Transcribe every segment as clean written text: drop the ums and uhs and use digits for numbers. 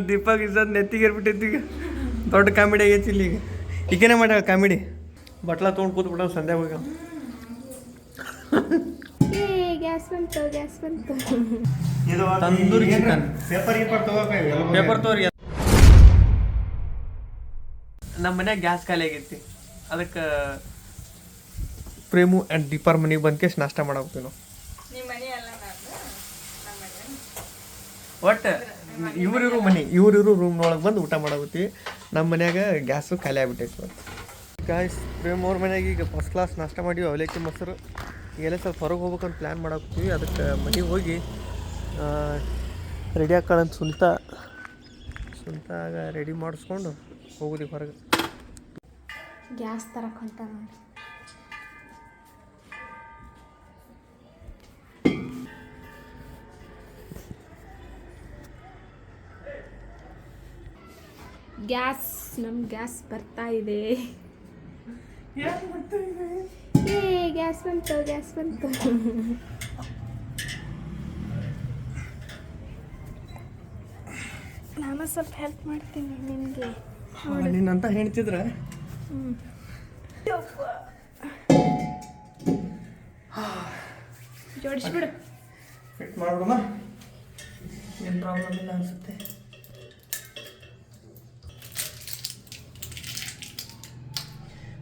ದೀಪಕ್ ಇಸದ್ ನೆತ್ತಿಗೆ ಇರ್ಬಿಟ್ಟೈತಿ ಈಗ ದೊಡ್ಡ ಕಾಮಿಡಿ ಆಗೈತಿ ಇಲ್ಲಿ ಈಗ ಈಗೇನೆ ಮಾಡ್ಯಾಳ ಕಾಮಿಡಿ ಬಟ್ಲ ತೊಗೊಂಡು ಕೂತ್ಬಿಟ್ಟ ಸಂಧ್ಯಾ ಹೋಗ ಗ್ಯಾಸ್ ಬಂತು ತಂದೂರಿ ಚಿಕನ್ ಪೇಪರ್ ತಗೋರಿ ನಮ್ಮ ಮನ್ಯಾಗ ಗ್ಯಾಸ್ ಖಾಲಿ ಆಗೈತಿ ಅದಕ್ಕೆ ಪ್ರೇಮು ಆ್ಯಂಡ್ ದೀಪಾರ್ ಮನೆಗೆ ಬಂದು ಕೇಸ್ ನಾಷ್ಟ ಮಾಡಾಕ್ತೀವಿ ನಾವು ಒಟ್ಟು ಇವ್ರಿರೋ ಮನೆ ಇವ್ರಿರೋ ರೂಮ್ನೊಳಗೆ ಬಂದು ಊಟ ಮಾಡಾಕತ್ತೀವಿ ನಮ್ಮ ಮನ್ಯಾಗ ಗ್ಯಾಸು ಖಾಲಿ ಆಗ್ಬಿಟ್ಟೈತಿ ಗಾಯ್ಸ್ ಪ್ರೇಮ್ ಅವ್ರ ಮನ್ಯಾಗ ಈಗ ಫಸ್ಟ್ ಕ್ಲಾಸ್ ನಾಷ್ಟ ಮಾಡಿವಿ ಅವಲಕ್ಕಿ ಮೊಸರು ಈಗೆಲ್ಲ ಸ್ವಲ್ಪ ಹೊರಗೆ ಹೋಗ್ಬೇಕಂತ ಪ್ಲ್ಯಾನ್ ಮಾಡಾಕ್ತೀವಿ ಅದಕ್ಕೆ ಮನೆಗೆ ಹೋಗಿ ರೆಡಿ ಹಾಕೊಳ್ಳಂತ ಸುಂತಾಗ ರೆಡಿ ಮಾಡಿಸ್ಕೊಂಡು ಹೋಗುದಿ ಹೊರಗೆ ಗ್ಯಾಸ್ ತರಕ್ಕೆ ಹೊಂಟ ನೋಡಿ ನಮ್ಮ ಗ್ಯಾಸ್ ಬರ್ತಾ ಇದೆ ಗ್ಯಾಸ್ ಬಂತು ನಾನು ಸ್ವಲ್ಪ ಹೆಲ್ಪ್ ಮಾಡ್ತೀನಿ ನಿಮಗೆ ನೀನಂತ ಹೇಳ್ತಿದ್ರೆ ಜೋಡಿಸ್ಬಿಡು ಫಿಟ್ ಮಾಡ್ಬಿಡಮ್ಮ ಏನು ಪ್ರಾಬ್ಲಮ್ ಇಲ್ಲ ಅನಿಸುತ್ತೆ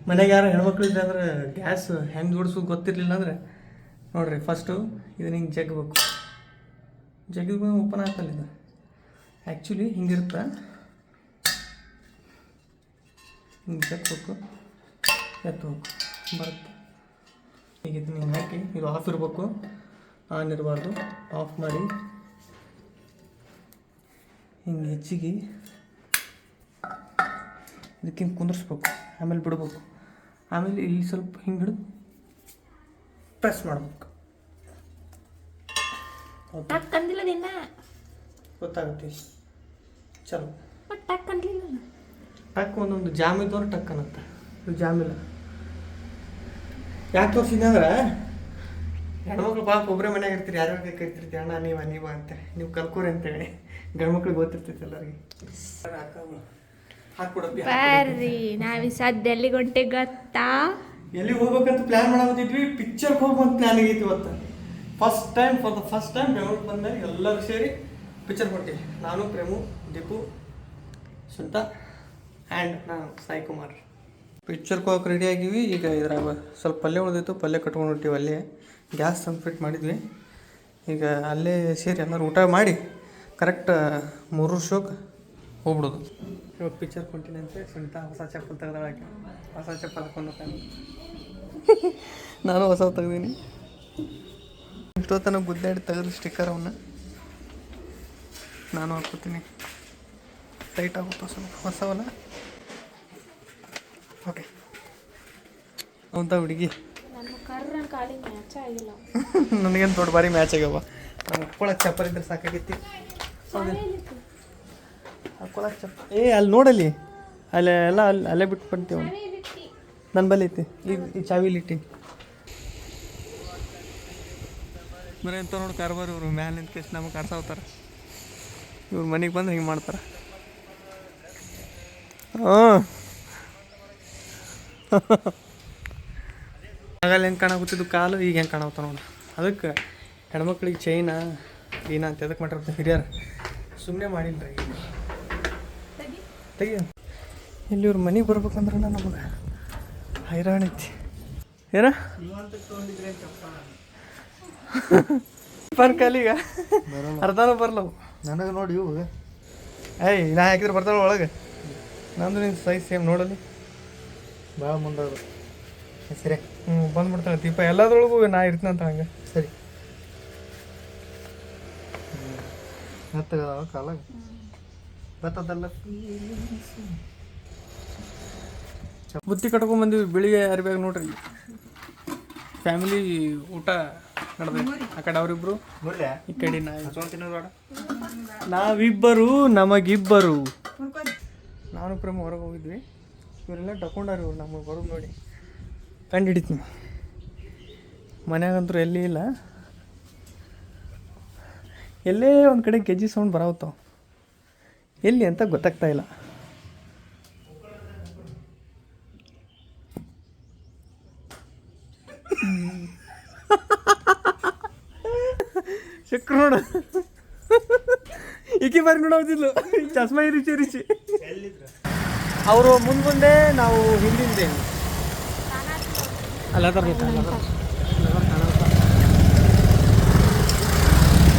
ಮನೆಗೆ ಯಾರು ಹೆಣ್ಮಕ್ಳು ಇದ್ರೆ ಅಂದ್ರೆ ಗ್ಯಾಸ್ ಹೆಂಗೆ ಜೋಡಿಸೋದು ಗೊತ್ತಿರಲಿಲ್ಲ ಅಂದರೆ ನೋಡಿರಿ ಫಸ್ಟು ಇದನ್ನ ಹಿಂಗೆ ಜಗ್ಬೇಕು ಜಗ್ಗಿದ ಓಪನ್ ಆಗ್ತಲ್ಲ ಇದು ಆ್ಯಕ್ಚುಲಿ ಹಿಂಗಿರುತ್ತೆ ಹಿಂಗೆ ಜಗ್ಬೇಕು ಎತ್ತಬೇಕು ಬರುತ್ತೆ ಈಗ ಇದನ್ನ ಹಿಂಗೆ ಹಾಕಿ ಇದು ಆಫ್ ಇರಬೇಕು ಆನ್ ಇರಬಾರ್ದು ಆಫ್ ಮಾಡಿ ಹಿಂಗೆ ಹೆಚ್ಚಿಗೆ ಇದಕ್ಕೆ ಹಿಂಗೆ ಕುಂದಿರ್ಸ್ಬೇಕು ಆಮೇಲೆ ಬಿಡ್ಬೇಕು ಆಮೇಲೆ ಇಲ್ಲಿ ಸ್ವಲ್ಪ ಹಿಂಗೆ ಹಿಡಿದು ಪ್ರೆಸ್ ಮಾಡ್ಬೇಕು ಟಕ್ ಅಂದಿಲ್ಲ ದಿನ ಗೊತ್ತಾಗುತ್ತೆ ಚಲೋ ಟಕ್ ಅಂದಿಲ್ಲ ಟಕ್ ಒಂದೊಂದು ಜಾಮ್ ಇದ್ದವ್ರು ಟಕ್ ಅನ್ನತ್ತೆ ಇದು ಜಾಮಿಲ್ಲ ಯಾಕೆ ತೋರಿಸಿದ್ದೆ ಅಂದ್ರೆ ಹೆಣ್ಮಕ್ಳು ಪಾಪ ಒಬ್ಬರೇ ಮನೆಯಾಗ ಇರ್ತೀರಿ ಯಾರ್ಯಾರು ಕರಿತಿರ್ತೀವಿ ಅಣ್ಣ ನೀವು ಅಂತಾರೆ ನೀವು ಕಲ್ಕೋರಿ ಅಂತೇಳಿ ಗಂಡು ಮಕ್ಳಿಗೆ ಗೊತ್ತಿರ್ತೈತೆ ಎಲ್ಲರಿಗೆ ಬರ್ರಿ ನಾವಿ ಸದ್ಯ ಎಲ್ಲಿಗೆ ಹೊಂಟೆ ಗೊತ್ತಾ ಎಲ್ಲಿಗೆ ಹೋಗ್ಬೇಕಂತ ಪ್ಲ್ಯಾನ್ ಮಾಡಾಕತ್ತಿದ್ವಿ ಪಿಕ್ಚರ್ಗೆ ಹೋಗ್ಬೇಕಂತ ಪ್ಲ್ಯಾನ್ ಆಗೈತಿ ಇವತ್ತು ಫಸ್ಟ್ ಟೈಮ್ ಬೆಂಗಳೂರಿಗೆ ಬಂದಾಗ ಎಲ್ಲರೂ ಸೇರಿ ಪಿಕ್ಚರ್ ಕೊಟ್ಟಿವಿ ನಾನು ಪ್ರೇಮು ದೀಪು ಸುಂತ ಆ್ಯಂಡ್ ನಾನು ಸಾಯಿ ಕುಮಾರ್ ಪಿಕ್ಚರ್ಗೆ ಹೋಗಕ್ಕೆ ರೆಡಿ ಆಗಿವಿ ಈಗ ಇದ್ರಾಗ ಸ್ವಲ್ಪ ಪಲ್ಯ ಉಳಿದಿತ್ತು ಪಲ್ಯ ಕಟ್ಕೊಂಡು ಹೊಟ್ಟಿವಿ ಅಲ್ಲೇ ಗ್ಯಾಸ್ ಫಿಟ್ ಮಾಡಿದ್ವಿ ಈಗ ಅಲ್ಲೇ ಸೇರಿ ಎಲ್ಲರೂ ಊಟ ಮಾಡಿ ಕರೆಕ್ಟ್ 3 ಶೋಕ್ಕೆ ಹೋಗ್ಬಿಡೋದು ಇವಾಗ ಪಿಕ್ಚರ್ ಕೊಂಟಿನಿ ಅಂತ ಸುಂಟ ಹೊಸ ಚಪ್ಪಲ್ ತೆಗೆದಾಳಕ್ಕೆ ಹೊಸ ಚಪ್ಪಲ್ ಹಾಕೊಂಡು ನಾನು ಹೊಸ ತೆಗ್ದೀನಿ ಇಷ್ಟೊತ್ತನ ಗುದ್ದಾಡಿ ತೆಗೆದು ಸ್ಟಿಕ್ಕರ್ ಅವನ್ನ ನಾನು ಹಾಕ್ಕೋತೀನಿ ಟೈಟ್ ಆಗುತ್ತೋ ಸ್ವಲ್ಪ ಹೊಸವಲ್ಲ ಓಕೆ ಅಂತ ಹುಡುಗಿ ನನಗೇನು ದೊಡ್ಡ ಬಾರಿ ಮ್ಯಾಚ್ ಆಗ್ಯಾವ ನಾನು ಹಾಕ್ಕೊಳಕ್ಕೆ ಚಪ್ಪಲ್ ಇದ್ರೆ ಸಾಕಾಗೈತಿ ಹಾಕ್ಕೊಳಕ್ಕೆ ಚಪ್ಪಲ್ ಅಲ್ಲಿ ನೋಡಲ್ಲಿ ಅಲ್ಲೇ ಎಲ್ಲ ಅಲ್ಲೇ ಬಿಟ್ಟು ಬಂತೀವಿ ನನ್ನ ಬಲ್ಲಿ ಐತಿ ಈ ಚಾವಿಲಿಟ್ಟಿ ಬರೀ ಅಂತ ನೋಡಿ ಕಾರ್ಬಾರ್ ಇವರು ಮ್ಯಾಲೆ ನಿಂತ ಕೇಸ್ ನಮಗೆ ಕಾಡ್ಸಾವ್ತಾರೆ ಇವ್ರ ಮನೆಗೆ ಬಂದು ಹಿಂಗೆ ಮಾಡ್ತಾರೆ ಹಾಂ ಆಗಲ್ಲ ಹೆಂಗೆ ಕಾಣಾಗುತ್ತಿದ್ದು ಕಾಲು ಈಗ ಹೆಂಗೆ ಕಾಣಾಗ್ತಾವ ನೋಡಿ ಅದಕ್ಕೆ ಹೆಣ್ಮಕ್ಳಿಗೆ ಚೈನ ಏನ ಅಂತ ಎದಕ್ಕೆ ಮಾಡಿರ್ತಾರೆ ಹಿರಿಯರು ಸುಮ್ಮನೆ ಮಾಡಿಲ್ಲ ರೀ ತೆಗಿ ಇಲ್ಲಿ ಇವ್ರ ಮನೆಗೆ ಬರ್ಬೇಕಂದ್ರೆ ನಮಗೆ ಹೈರಾಣ ಐತಿ ಏನ ಕಾಲಿಗ ಅರ್ಧಾನು ಬರ್ಲವು ನನಗೆ ನೋಡಿ ಇವು ಏಯ್ ನಾ ಹಾಕಿದ್ರೆ ಬರ್ತಾವ ಒಳಗೆ ನಂದು ನಿನ್ನ ಸೈಜ್ ಸೇಮ್ ನೋಡಲಿ ಭಾಳ ಮುಂದೋದು ಸರಿ ಬಂದ್ಬಿಡ್ತಾಳೆ ದೀಪ ಎಲ್ಲದ್ರೊಳಗೂ ನಾ ಇರ್ತೀನಿ ಅಂತ ಹಂಗೆ ಸರಿ ಮೆತ್ತಗದಾವ ಕಾಲಾಗ ಬರ್ತದಲ್ಲ ಬುತ್ತಿ ಕಟ್ಕೊಂಡ್ಬಂದಿವಿ ಬೆಳಿಗ್ಗೆ ಅರಿಬ್ಯಾಗ ನೋಡ್ರಿ ಫ್ಯಾಮಿಲಿ ಊಟ ನಡೆದ ಆ ಕಡೆ ಅವರಿಬ್ರು ಈ ಕಡೆ ನಾವಿಬ್ಬರು ನಮಗಿಬ್ಬರು ನಾನು ಪ್ರೇಮ ಹೊರಗೆ ಹೋಗಿದ್ವಿ ಇವರೆಲ್ಲ ತಗೊಂಡಾರ ಇವ್ರು ನಮಗೆ ಬರೋದು ನೋಡಿ ಕಂಡು ಹಿಡಿತೀನಿ ಮನ್ಯಾಗಂತೂ ಎಲ್ಲಿ ಇಲ್ಲ ಎಲ್ಲೇ ಒಂದು ಕಡೆ ಗೆಜ್ಜೆ ಸೌಂಡ್ ಬರಾವತ್ತಾವ, ಎಲ್ಲಿ ಅಂತ ಗೊತ್ತಾಗ್ತಾ ಇಲ್ಲ. ಶುಕ್ರ ನೋಡ ಈಕಿ ಬಾರಿ ನೋಡೋದಿಲ್ಲ, ಚಸ್ಮಾ ರಿಚಿ ಅವರು ಮುಂದೆ ನಾವು ಹಿಂದಿಂದೆ ಅಲ್ಲ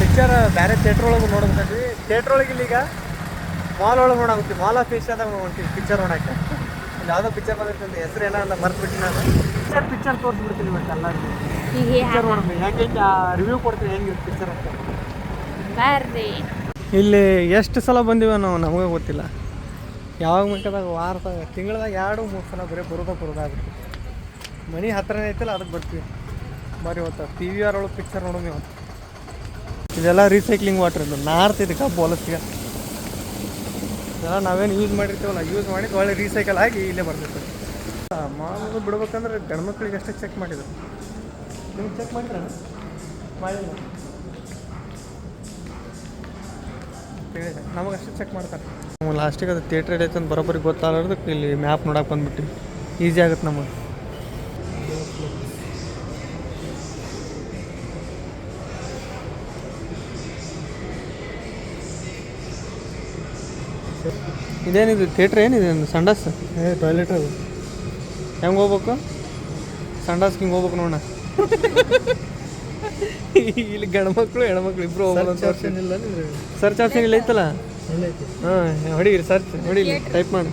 ಪಿಕ್ಚರ್ ಬೇರೆ ಥಿಯೇಟ್ರ್ ಒಳಗೆ ನೋಡ್ಬೇಕಂದ್ವಿ. ಥಿಯೇಟ್ರ್ ಒಳಗೆ ಇಲ್ಲೀಗ ಮಾಲ್ ಒಳಗೆ ನೋಡಾಗುತ್ತೆ. ಮಾಲ್ ಆಫ್ ಏಷ್ಯಾದಾಗ ನೋಡ್ತೀವಿ ಪಿಕ್ಚರ್ ನೋಡೋಕ್ಕೆ. ಯಾವುದೋ ಪಿಕ್ಚರ್ ಬಂದಿರ್ತಂತೆ, ಹೆಸರು ಏನೋ ಅಂತ ಮರ್ತ್ಬಿಟ್ಟು ನಾನು ಪಿಕ್ಚರ್ ತೋರಿಸ್ಬಿಡ್ತೀನಿ ಮತ್ತೆ ಎಲ್ಲರಿಗೂ. ಪಿಕ್ಚರ್ ನೋಡ್ಬೇಕು, ಯಾಕೆ ರಿವ್ಯೂ ಕೊಡ್ತೀವಿ ಹೆಂಗೆ ಪಿಕ್ಚರ್ ಅಂತ. ಬರ್ರಿ ಇಲ್ಲಿ ಎಷ್ಟು ಸಲ ಬಂದೀವ ನಾವು ನಮಗೆ ಗೊತ್ತಿಲ್ಲ. ಯಾವಾಗ ಬೇಕಾದಾಗ ವಾರದಾಗ ತಿಂಗಳದಾಗ 2-3 ಸಲ ಬರೀ ಬರೋದಾಗುತ್ತೆ. ಮನೆ ಹತ್ರನೇ ಐತಲ್ಲ ಅದಕ್ಕೆ ಬರ್ತೀವಿ. ಬರೀ ಇವತ್ತು PVR ಒಳಗೆ ಪಿಕ್ಚರ್ ನೋಡೋಣ ಇವತ್ತು. ಇದೆಲ್ಲ ರೀಸೈಕ್ಲಿಂಗ್ ವಾಟರ್, ಇದು ನಾರ್ತಿದೆ ಕಬ್ಬು ಹೊಲಸಿಗೆ. ಇದೆಲ್ಲ ನಾವೇನು ಯೂಸ್ ಮಾಡಿರ್ತೀವಲ್ಲ, ಯೂಸ್ ಮಾಡಿ ಒಳ್ಳೆ ರೀಸೈಕಲ್ ಆಗಿ ಇಲ್ಲೇ ಬರ್ತೈತೆ. ಮಾಲು ಬಿಡ್ಬೇಕಂದ್ರೆ ಗಂಡ್ಮಕ್ಳಿಗೆ ಅಷ್ಟೇ ಚೆಕ್ ಮಾಡಿದ್ರು. ನಿಮ್ಗೆ ಚೆಕ್ ಮಾಡಿದ್ರ ಮಾಡಿಲ್ಲ ಹೇಳಿದೆ, ನಮಗಷ್ಟೇ ಚೆಕ್ ಮಾಡ್ತಾರೆ. ಲಾಸ್ಟಿಗೆ ಅದು ಥಿಯೇಟ್ರ್ ಐತೆ ಅಂತ ಬರೋಬ್ಬರಿ ಗೊತ್ತಾಗೋದಕ್ಕೆ ಇಲ್ಲಿ ಮ್ಯಾಪ್ ನೋಡಕ್ಕೆ ಬಂದುಬಿಟ್ಟು ಈಸಿ ಆಗುತ್ತೆ ನಮಗೆ. ಇದೇನಿದು ಥಿಯೇಟ್ರ್ ಏನಿದೆ ಸಂಡಾಸ್ ಟಾಯ್ಲೆಟ್ ಅದು ಹೆಂಗೆ ಹೋಗ್ಬೇಕು? ಸಂಡಾಸ್ಗೆ ಹಿಂಗೆ ಹೋಗ್ಬೇಕು ನೋಡೋಣ. ಇಲ್ಲಿ ಗಂಡ್ಮಕ್ಳು ಹೆಣ್ಮಕ್ಳು ಇಬ್ರು ಹೋಗೋದು. ಸರ್ಚ್ ಆಪ್ಷನ್ ಇಲ್ಲ ಐತಲ್ಲ, ಹಾಂ ಹೊಡೀರಿ, ಸರ್ಚ್ ಹೊಡಿ, ಟೈಪ್ ಮಾಡಿ.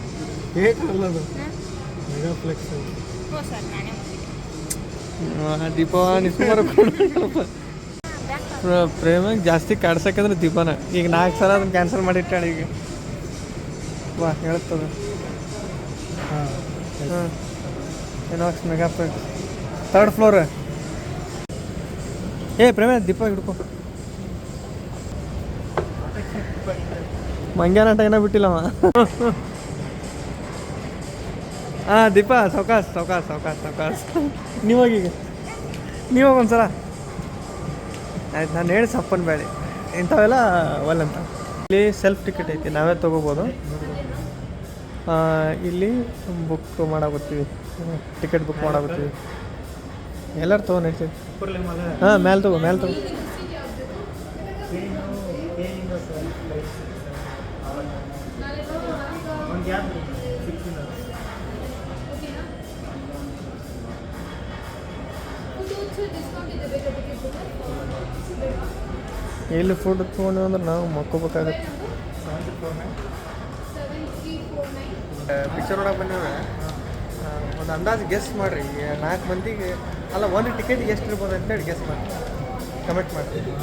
ದೀಪಾವಳಿ ಸುಮಾರು ಪ್ರೇಮಾಗ ಜಾಸ್ತಿ ಕಾಡ್ಸಕ್ಕಂದ್ರೆ ದೀಪಾನ. ಈಗ 4 ಸಲ ಅದನ್ನು ಕ್ಯಾನ್ಸಲ್ ಮಾಡಿಟ್ಟಾಳೆ ಈಗ. ವಾ ಹೇಳ್ತದ. ಹಾಂ INOX mega print 3rd floor. ಪ್ರೇಮ ದೀಪ ಹಿಡ್ಕೊ. ಮಂಗ್ಯಾನಾಟ ಏನೋ ಬಿಟ್ಟಿಲ್ಲವ. ಹಾಂ ದೀಪ ಸಾವ್ಕಾಸ್ ನೀವಾಗೀಗ ನೀವಾಗ ಒಂದ್ಸಲ ಆಯ್ತು. ನಾನು ಹೇಳಿ ಸಪ್ಪನ್ ಬೇಳೆ ಇಂಥವೆಲ್ಲ ಒಲ್ಲಂತ. ಇಲ್ಲಿ ಸೆಲ್ಫ್ ಟಿಕೆಟ್ ಐತಿ, ನಾವೇ ತೊಗೋಬೋದು. ಇಲ್ಲಿ ಬುಕ್ ಮಾಡಾಕತ್ತೀವಿ, ಟಿಕೆಟ್ ಬುಕ್ ಮಾಡಾಕತ್ತೀವಿ. ಎಲ್ಲರೂ ತೊಗೊಂಡು ಹಾಂ ಮೇಲೆ ತಗೋ. ಎಲ್ಲಿ ಫುಡ್ ತೊಗೊಂಡು ಅಂದ್ರೆ ನಾವು ಮಕ್ಕೋಬೇಕಾಗತ್ತೆ. ಪಿಕ್ಚರ್ ನೋಡಕ್ಕೆ ಬಂದಿದ್ರೆ ಒಂದು ಅಂದಾಜು ಗೆಸ್ ಮಾಡಿರಿ. 4 ಮಂದಿಗೆ ಅಲ್ಲ, ಒಂದು ಟಿಕೆಟ್ಗೆ ಎಷ್ಟು ಇರ್ಬೋದು ಅಂತೇಳಿ ಗೆಸ್ ಮಾಡಿ ಕಮೆಂಟ್ ಮಾಡ್ತೀವಿ.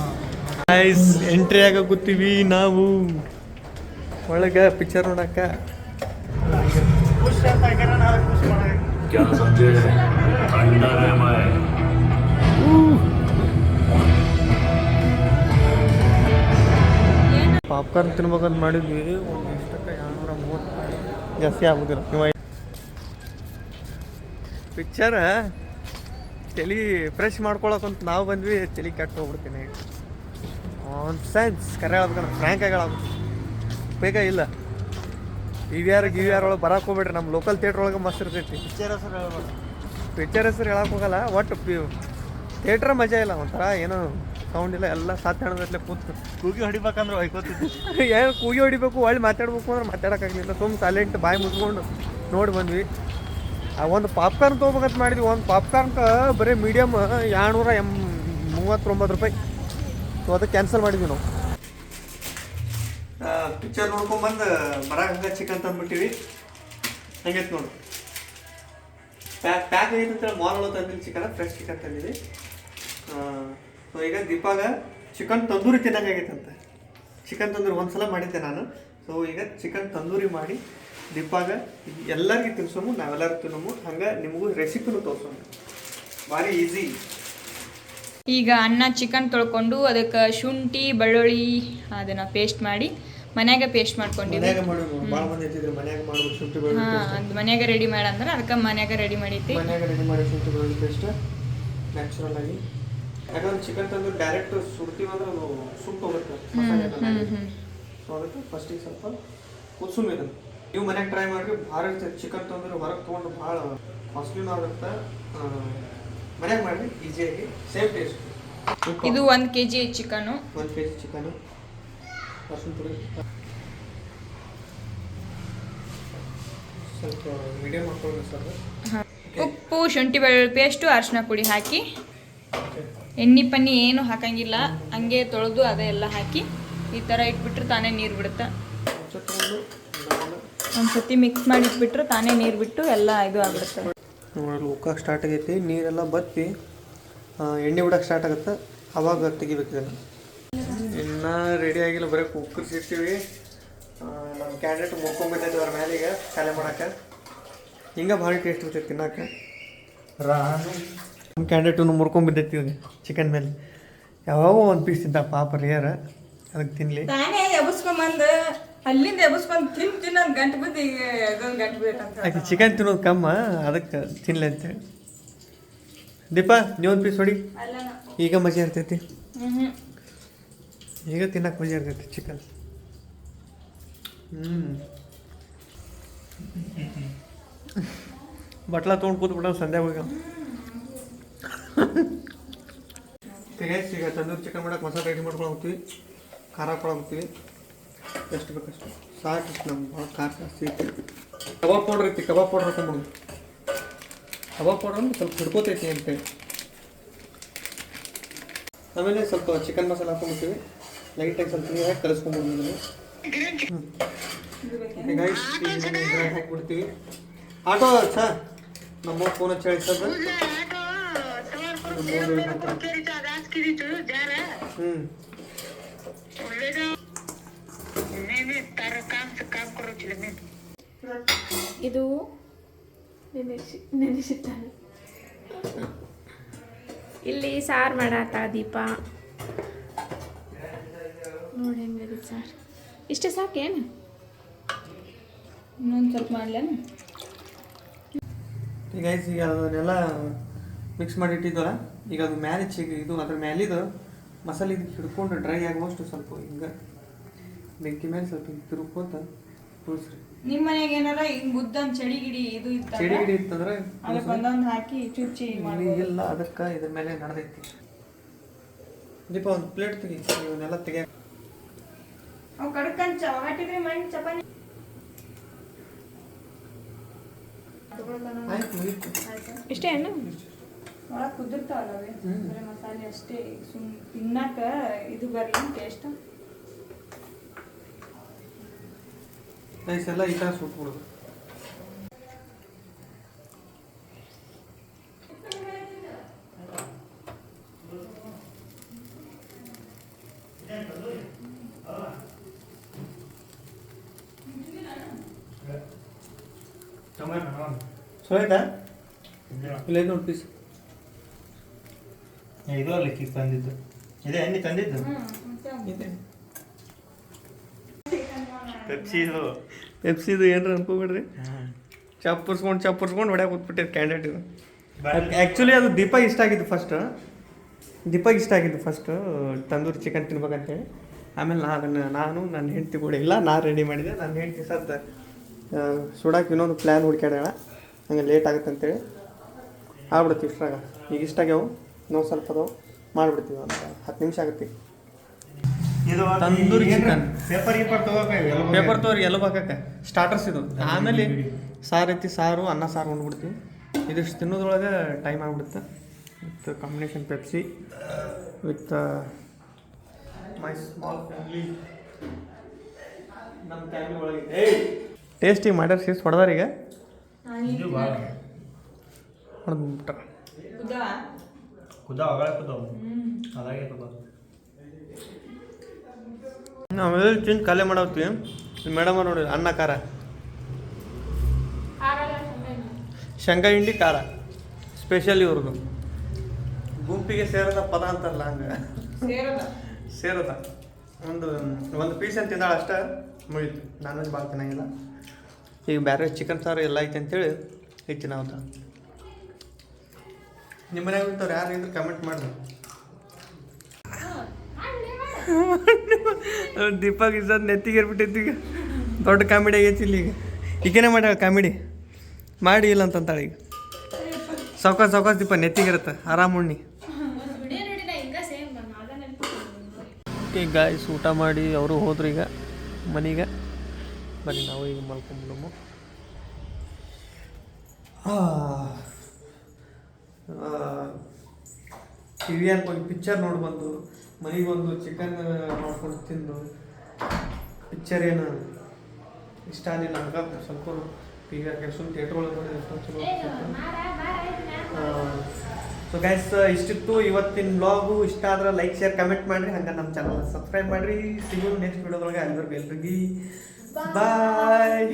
ಗೈಸ್ ಎಂಟ್ರಿ ಆಗ ಕೂತೀವಿ ನಾವು ಒಳಗೆ ಪಿಕ್ಚರ್ ನೋಡಕ್ಕೆ. ಪಾಪ್ಕಾರ್ನ್ ತಿನ್ಬೇಕಂತ ಮಾಡಿದ್ವಿ. ಒಂದು ಇಷ್ಟಕ್ಕೆ 230 ಜಾಸ್ತಿ ಆಗೋದಿಲ್ಲ. ನೀವು ಪಿಕ್ಚರ್ ತಲೆ ಫ್ರೆಶ್ ಮಾಡ್ಕೊಳಕ್ಕಂತ ನಾವು ಬಂದ್ವಿ, ತಲೆ ಕೆಟ್ಟು ಹೋಗ್ಬಿಡ್ತೀನಿ. ಆನ್ ಸೆನ್ಸ್ ಕರೆ ಹೇಳ್ಬೇಕಂದ್ರೆ ಫ್ರ್ಯಾಂಕ್ ಆಗಿ ಹೇಳಬೇಕು, ಬೇಗ ಇಲ್ಲ. PVR ಒಳಗೆ ಬರಕ್ಕೆ ಹೋಗ್ಬೇಡ್ರಿ. ನಮ್ಮ ಲೋಕಲ್ ಥಿಯೇಟ್ರ್ ಒಳಗೆ ಮಸ್ತ್ ಇರ್ತೈತಿ. ಪಿಕ್ಚರ್ ಹೆಸರು ಹೇಳಕ್ಕೆ ಹೋಗಲ್ಲ. ಒಟ್ಟು ಥಿಯೇಟ್ರ್ ಮಜಾ ಇಲ್ಲ, ಒಂಥರ ಏನೋ ಸೌಂಡ್ ಇಲ್ಲ, ಎಲ್ಲ ಸಾಥ್ ಹೇಳೋದಟ್ಲೆ ಕೂತು ಕೂಗಿ ಹೊಡಿಬೇಕಂದ್ರೆ ಹೊಯ್ಕೋತಿದ್ವಿ. ಏನು ಕೂಗಿ ಹೊಡಿಬೇಕು, ಒಳ್ಳೆ ಮಾತಾಡ್ಬೇಕು ಅಂದ್ರೆ ಮಾತಾಡೋಕ್ಕಾಗಲಿಲ್ಲ. ಸುಮ್ಮನೆ ಸೈಲೆಂಟ್ ಬಾಯಿ ಮುಚ್ಕೊಂಡು ನೋಡಿ ಬಂದ್ವಿ. ಒಂದು ಪಾಪ್ಕಾರ್ನ್ ತೊಗೋಬೇಕಂತ ಮಾಡಿದ್ವಿ. ಒಂದು ಪಾಪ್ಕಾರ್ನ್ಗೆ ಬರೀ ಮೀಡಿಯಮ್ 239 ರೂಪಾಯಿ. ಸೊ ಅದಕ್ಕೆ ಕ್ಯಾನ್ಸಲ್ ಮಾಡಿದ್ವಿ ನಾವು. Picture ನೋಡ್ಕೊಂಬಂದು ಬರಾಗ chicken ತಂದುಬಿಟ್ಟಿವಿ. ಹಂಗೈತೆ ನೋಡಿ, ಪ್ಯಾಕ್ ಆಗೈತೆ ಅಂತೇಳಿ ಮಾಲ್ ಒಳಗೆ ತಂದಿಲ್ಲ ಚಿಕನ್, ಫ್ರೆಶ್ ಚಿಕನ್ ತಂದಿದ್ವಿ. ಸೊ ಈಗ ದೀಪಾಗ ಚಿಕನ್ ತಂದೂರಿ ತಿನ್ನಂಗಾಗೈತಂತೆ. ಚಿಕನ್ ತಂದೂರಿ ಒಂದ್ಸಲ ಮಾಡಿದ್ದೆ ನಾನು. ಸೊ ಈಗ ಚಿಕನ್ ತಂದೂರಿ ಮಾಡಿ ದೀಪಾಗ ಎಲ್ಲರಿಗೂ ತಿನ್ಸೋಮು, ನಾವೆಲ್ಲರೂ ತಿನ್ನೋಮು. ಹಂಗೆ ನಿಮಗೂ ರೆಸಿಪಿನೂ ತೋರಿಸೋಮು, ಭಾರಿ ಈಸಿ. ಈಗ ಅನ್ನ ಚಿಕನ್ ತೊಳ್ಕೊಂಡು ಅದಕ್ಕೆ ಶುಂಠಿ ಬೆಳ್ಳುಳ್ಳಿ ಅದನ್ನು ಪೇಸ್ಟ್ ಮಾಡಿ ಮನ್ಯಾಗ ಪೇಸ್ಟ್ ಮಾಡ್ಕೊಂಡಿದ್ವಿ. ಅದು ಮನ್ಯಾಗ ರೆಡಿ ಮಾಡಂದ್ರೆ ಅದಕ್ಕೆ ಮನ್ಯಾಗ ರೆಡಿ ಮಾಡೈತಿ. ಮನ್ಯಾಗ ರೆಡಿ ಮಾಡಿ ಶುಂಠಿ ಬೆಳ್ಳುಳ್ಳಿ ಪೇಸ್ಟ್ ನ್ಯಾಚುರಲ್ ಆಗಿ ಯಾಕಂದ್ರೆ ಚಿಕನ್ ತಂದು ಡೈರೆಕ್ಟ್ ಸುಡ್ತೀವಿ ಅಂದ್ರೆ ಅದು ಸುಟ್ಟು ಹೋಗುತ್ತೆ ಮಸಾಲೆ ಎಲ್ಲ. ಸೊ ಅದಕ್ಕೆ ಫಸ್ಟಿಗೆ ಸ್ವಲ್ಪ ಕುದಿಸು ಇದನ್ನು. ನೀವು ಮನೆಗೆ ಟ್ರೈ ಮಾಡಿರಿ, ಭಾಳ ಇರ್ತದೆ. ಚಿಕನ್ ತಂದ್ರೆ ಹೊರಗೆ ತೊಗೊಂಡು ಭಾಳ ಕಾಸ್ಟ್ಲಿನೂ ಆಗುತ್ತೆ. ಮನೆಗೆ ಮಾಡಿರಿ ಈಸಿಯಾಗಿ, ಸೇಮ್ ಟೇಸ್ಟ್. ಇದು 1 kg ಚಿಕನು. 1 kg ಚಿಕನು, ಅರ್ಶಿನ ಪುಡಿ ಸ್ವಲ್ಪ ಮೀಡಿಯಮ್ ಹಾಕೊಳ್ಳಿ ಸರ್. ಉಪ್ಪು, ಶುಂಠಿ ಬೆಳ್ಳುಳ್ಳಿ ಪೇಸ್ಟು, ಅರಿಶಿನ ಪುಡಿ ಹಾಕಿ, ಎಣ್ಣೆ ಪನ್ನಿ ಏನು ಹಾಕಂಗಿಲ್ಲ, ಹಂಗೆ ತೊಳೆದು ಅದೇ ಎಲ್ಲ ಹಾಕಿ ಈ ಥರ ಇಟ್ಬಿಟ್ರೆ ತಾನೇ ನೀರು ಬಿಡುತ್ತೆ. ಒಂದ್ಸತಿ ಮಿಕ್ಸ್ ಮಾಡಿ ಇಟ್ಬಿಟ್ರೆ ತಾನೇ ನೀರು ಬಿಟ್ಟು ಎಲ್ಲ ಇದು ಆಗ್ಬಿಡುತ್ತೆ. ನೋಡಲು ಉಕ್ಕಾಗ ಸ್ಟಾರ್ಟ್ ಆಗೈತಿ, ನೀರೆಲ್ಲ ಬತ್ತಿ ಎಣ್ಣೆ ಬಿಡೋಕೆ ಸ್ಟಾರ್ಟ್ ಆಗುತ್ತೆ, ಅವಾಗ ತೆಗಿಬೇಕು ಇದನ್ನು. ಇನ್ನೂ ರೆಡಿ ಆಗಿಲ್ಲ, ಬರೀ ಕುಕ್ಕರ್ಸಿರ್ತೀವಿ. ನಮ್ಮ ಕ್ಯಾಂಡಿಡೇಟ್ ಮುಕ್ಕೊಂಬಿಟ್ಟೈತಿ ಅವ್ರ ಮ್ಯಾಲಿಗೆ ಖಾಲಿ ಮಾಡೋಕೆ. ಹಿಂಗೆ ಭಾಳ ಟೇಸ್ಟ್ ಇರ್ತೈತಿ ತಿನ್ನೋಕೆ. ನಮ್ಮ ಕ್ಯಾಂಡಿಡೇಟನ್ನು ಮುರ್ಕೊಂಬಿದ್ದೈತಿ ಇವಾಗ ಚಿಕನ್ ಮೇಲೆ. ಯಾವಾಗ ಒಂದು ಪೀಸ್ ತಿಂತ ಪಾಪ ರೇರ, ಅದಕ್ಕೆ ತಿನ್ನಲಿ. ತಾನೇ ಎಬ್ಸ್ಕೊಂಬಂದು ಅಲ್ಲಿಂದ ಎಬ್ಸ್ಕೊಂಡು ತಿನ್ನೋದು ಗಂಟು ಬಿದ್ದು ಇದೊಂದು ಗಂಟು ಬಿಟ್ಟಂತ. ಯಾಕೆ ಚಿಕನ್ ತಿನ್ನೋದು ಕಮ್ಮ, ಅದಕ್ಕೆ ತಿನ್ನಲಿ ಅಂತೇಳಿ. ದೀಪಾ ನೀವೊಂದು ಪೀಸ್ ಹೊಡಿ, ಈಗ ಮಜಾ ಇರ್ತೈತಿ. ಈಗ ತಿನ್ನಕ್ಕೆ ಮಜಾ ಇರ್ತೈತಿ ಚಿಕನ್. ಬಟ್ಲ ತೊಗೊಂಡು ಕೂತ್ಬಿಟ್ಟ ಸಂಧ್ಯಾ ಹೋಗ. ಈಗ ತಂದೂರಿ ಚಿಕನ್ ಮಾಡಕ್ಕೆ ಮಸಾಲೆ ರೆಡಿ ಮಾಡ್ಕೊಂಡು ಹೋಗ್ತೀವಿ, ಖಾರ ಹಾಕೊಂಡು ಹೋಗ್ತೀವಿ. ಎಷ್ಟು ಬೇಕಷ್ಟು ಸಾಕು. ನಮ್ಗೆ ಭಾಳ ಖಾರ ಜಾಸ್ತಿ ಐತಿ. ಕಬಾಬ್ ಪೌಡ್ರ್ ಐತಿ, ಕಬಾಬ್ ಪೌಡ್ರ್ ಹಾಕೊಂಡ್ಬಿಡು. ಕಬಾಬ್ ಪೌಡ್ರ್ ಅಂದ್ರೆ ಸ್ವಲ್ಪ ಹಿಡ್ಕೋತೈತಿ ಅಂತೇಳಿ. ಆಮೇಲೆ ಸ್ವಲ್ಪ ಚಿಕನ್ ಮಸಾಲೆ ಹಾಕೊಂಡ್ಬಿಡ್ತೀವಿ, ಲೈಟಾಗಿ ಸ್ವಲ್ಪ ನೀರು ಹಾಕಿ ಕಲಿಸ್ಕೊಂಡ್ಬಿಡ್ತೀವಿ. ಹಾಕಿಬಿಡ್ತೀವಿ. ಆಟೋ ಸರ್ ನಮ್ಮ ಫೋನ್ ಹಚ್ಚಿ ಹೇಳಿ ಸರ್. ಇದು ನೆನೆಸಿಟ್ಟಾನೆ. ಇಲ್ಲಿ ಸಾರು ಮಾಡಾತ ದೀಪ ನೋಡಿ ಹೆಂಗದಿ ಸಾರು. ಇಷ್ಟೇ ಸಾಕೇನು? ಇನ್ನೊಂದು ಸ್ವಲ್ಪ ಮಾಡಲೇನು? ಈಗ ಅದನ್ನೆಲ್ಲ ಮಿಕ್ಸ್ ಮಾಡಿ ಇಟ್ಟಿದ್ದಲ್ಲ. ಈಗ ಅದು ಮ್ಯಾಲೆ ಇದು ಅದ್ರ ಮ್ಯಾಲಿದು ಮಸಾಲೆ ಇದಕ್ಕೆ ಹಿಡ್ಕೊಂಡು ಡ್ರೈ ಆಗುವಷ್ಟು ಸ್ವಲ್ಪ ಹಿಂಗೆ ಬೆಂಕಿ ಮೇಲೆ ಸ್ವಲ್ಪ ಹಿಂಗೆ ತಿರುಗ್ಕೋತ ತುಳಸ್ರಿ. ನಿಮ್ಮ ಮನೆಗೆ ಏನಾರ ಹಿಂಗೆ ಉದ್ದಂದು ಚಳಿ ಗಿಡಿ ಇದು ಇತ್ತು, ಚಳಿ ಗಿಡಿ ಇತ್ತಂದ್ರೆ ಅದಕ್ಕೆ ಒಂದೊಂದು ಹಾಕಿ ಚುಚ್ಚಿ ಮಾಡಿ. ಇಲ್ಲ, ಅದಕ್ಕೆ ಇದ್ರ ಮೇಲೆ ನಡೆದೈತಿ. ದೀಪ ಒಂದು ಪ್ಲೇಟ್ ತೆಗಿ, ಇವನ್ನೆಲ್ಲ ತೆಗಿಯ. ಅವು ಕಡ್ಕಂಡ್ ಹಾಕಿದ್ರೆ ಮಣ್ಣು ಚಪಾತಿ ಆಯ್ತು, ಮುಗೀತು. ಇಷ್ಟೇ ಏನು? ಒಳಗೆ ಕುದಿರ್ತಾವಲ್ಲವೇ, ಬರೀ ಮಸಾಲೆ ಅಷ್ಟೇ. ತಿನ್ನಕ ಇದು ಬರಲಿ ಟೇಸ್ಟ್. ರೈಸ್ ಎಲ್ಲ ಈ ಥರ ಸುಟ್ಬಿಡೋದು. ಸೊ ಆಯ್ತಾ? ಇಲ್ಲ ನೋಡಿ ಪೀಸ್. ಇದು ಅಲ್ಲಿಕ್ಕೆ ತಂದಿದ್ದು ಇದೆ, ಎಣ್ಣೆ ತಂದಿದ್ದು ಇದೆ. ಪೆಪ್ಸಿದು ಏನ್ರ ಅನ್ಕೋಬೇಡ್ರಿ. ಚಪ್ಪರ್ಸ್ಕೊಂಡು ಹೊಡ್ಯಾಕೆ ಕೂತ್ಬಿಟ್ಟಿರ್ ಕ್ಯಾಂಡಿಡೇಟ್ ಇದು. ಆ್ಯಕ್ಚುಲಿ ಅದು ದೀಪಾಗೆ ಇಷ್ಟ ಆಗಿದ್ದು ಫಸ್ಟ್ ತಂದೂರಿ ಚಿಕನ್ ತಿನ್ಬೇಕಂತೇಳಿ. ಆಮೇಲೆ ನಾನು ನನ್ನ ಹೆಂಡ್ತಿ ಕೂಡ ಇಲ್ಲ, ನಾನು ರೆಡಿ ಮಾಡಿದೆ. ನನ್ನ ಹೆಂಡ್ತಿ ಸದ್ದು ಸುಡಾಕೆ ಇನ್ನೊಂದು ಪ್ಲ್ಯಾನ್ ಹುಡ್ಕ್ಯಾಡ್ಯಾಳ, ಹಂಗೆ ಲೇಟ್ ಆಗುತ್ತೆ ಅಂತೇಳಿ ಆಗ್ಬಿಡುತ್ತೆ. ಇಷ್ಟ್ರಾಗ ಈಗ ಇಷ್ಟಾಗ್ಯಾವು, ಇನ್ನೊಂದು ಸ್ವಲ್ಪ ಅದಾವು, ಮಾಡಿಬಿಡ್ತೀವಿ. ಒಂದು 10 ನಿಮಿಷ ಆಗುತ್ತೆ. ತಂದೂರಿ ಚಿಕನ್ ಪೇಪರ್ ತಗೋರಿ ಎಲ್ಲ ಹಾಕಕ್ಕೆ ಸ್ಟಾರ್ಟರ್ಸ್ ಇದು. ಆಮೇಲೆ ಸಾರು ಐತಿ, ಅನ್ನ ಸಾರು ಉಂಡ್ಬಿಡ್ತೀವಿ. ಇದಿಷ್ಟು ತಿನ್ನೋದ್ರೊಳಗೆ ಟೈಮ್ ಆಗಿಬಿಡುತ್ತೆ. With combination Pepsi with my small family. ನಮ್ಮ ಫ್ಯಾಮಿಲಿ ಒಳಗೆ ಟೇಸ್ಟಿಗೆ ಮಾಡ್ಯಾರ, ಹೊಡೆದಾರ. ಈಗ ಹೊಡೆದ್ಬಿಟ್ಟಾರ. ಆಮೇಲೆ ತಿಂದು ಖಾಲಿ ಮಾಡತ್ತೀವಿ. ಮೇಡಮ್ ನೋಡಿ, ಅನ್ನ ಖಾರ, ಶೇಂಗಾ ಹಿಂಡಿ ಖಾರ ಸ್ಪೆಷಲ್ ಇವ್ರದ್ದು. ಗುಂಪಿಗೆ ಸೇರದ ಪದ ಅಂತಾರಲ್ಲ, ಹಂಗೆ ಸೇರದ. ಒಂದು ಪೀಸ್ ಅಂತ ತಿಂದಾಳ ಅಷ್ಟೇ, ಮುಗೀತು. ನಾನ್ ವೆಜ್ ಭಾಳ ತಿನ್ನಂಗಿಲ್ಲ. ಈಗ ಬೇರೆ ಚಿಕನ್ ಸಾರು ಎಲ್ಲ ಐತೆ ಅಂತೇಳಿ ಐತಿ ನಾವು. ನಿಮ್ಮ ಮನ್ಯಾಗ ಇಂಥವ್ರು ಯಾರು ಇದ್ರೆ ಕಮೆಂಟ್ ಮಾಡಿರಿ. ದೀಪಕ್ ಇಸದ್ ನೆತ್ತಿಗೆ ಏರ್ಬಿಟ್ಟೈತಿ ಈಗ ದೊಡ್ಡ ಕಾಮಿಡಿ ಆಗೈತಿ ಇಲ್ಲಿ ಈಗ ಈಗೇನೆ ಮಾಡ್ಯಾಳ ಕಾಮಿಡಿ ಮಾಡಿ ಇಲ್ಲ ಅಂತಂತಾಳೆ ಈಗ ಸಾವ್ಕಾಸ್ ದೀಪ ನೆತ್ತಿಗಿರುತ್ತೆ ಆರಾಮ್ ಉಣ್ಣಿ ಓಕೆ ಗಾಯ್ಸ್ ಊಟ ಮಾಡಿ ಅವರು ಹೋದ್ರು ಈಗ ಮನೆಗೆ ಬನ್ನಿ ನಾವು ಈಗ ಮಲ್ಕೊಂಬಿಡಮು ಟಿ ವಿ ಹೋಗಿ ಪಿಕ್ಚರ್ ನೋಡಿ ಬಂದು ಮನೆಗೆ ಬಂದು ಚಿಕನ್ ಮಾಡ್ಕೊಂಡು ತಿಂದು ಪಿಕ್ಚರ್ ಏನು ಇಷ್ಟ ಆಗಲಿಲ್ಲ ನನಗೆ ಸ್ವಲ್ಪ ಟಿ ವಿ ಹಾಕಿ ಸುಮ್ಮನೆ ಥಿಯೇಟ್ರ್ ಒಳಗೆ ಚಲೋ ಸೊ ಗೈಸ್ ಇಷ್ಟಿತ್ತು ಇವತ್ತಿನ ವ್ಲಾಗು. ಇಷ್ಟ ಆದ್ರೆ ಲೈಕ್ ಶೇರ್ ಕಮೆಂಟ್ ಮಾಡಿರಿ, ಹಂಗೆ ನಮ್ಮ ಚಾನಲ್ ಸಬ್ಸ್ಕ್ರೈಬ್ ಮಾಡಿರಿ. ಸಿಗೋದು ನೆಕ್ಸ್ಟ್ ವಿಡಿಯೋದೊಳಗೆ. ಎಲ್ರಿಗೂ ಬಾಯ್.